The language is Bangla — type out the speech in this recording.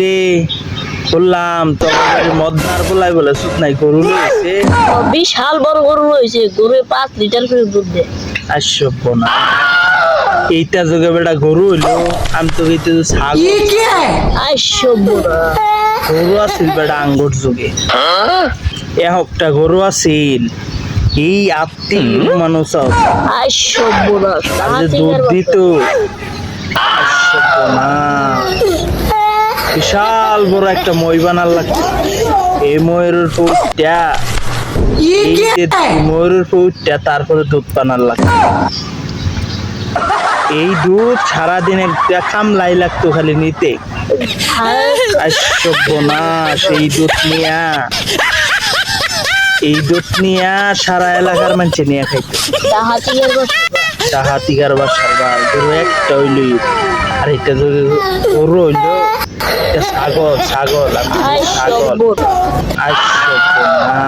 রে বললাম তোর মদনার বলাই বলে সুত নাই গরু লইছে বিশাল বড় গরু রয়েছে, গরু 5 লিটার করে দুধ দেয়। আসব না এইটা যোগে বেটা গরু হইলো আমি তো এইটা ছাগল আসব না, গরু আছিল বেটা আঙ্গুর যুগে একটা গরু আছিল এই আপতি মানুষ আসব না, যে দুধ দিত আসব না বিশাল বড় একটা মই বানার লাগছে এই ময়ূরের ফুটটা এই যে ময়ূরের ফুটটা তারপরে দুধ বানার লাগছে এই দুধ সারাদিন একটা খামলাই লাগতো খালি নিতে আসব না সেই দুধ নিয়া এই দুধ নিয়া সারা এলাকার মানুষ নিয়ে খাইতো চাহাতিগার বাসার বার গরু একটা হইলই আর এটা যদি গরু হইলো এটা ছাগল ছাগল আমি ছাগল আসব না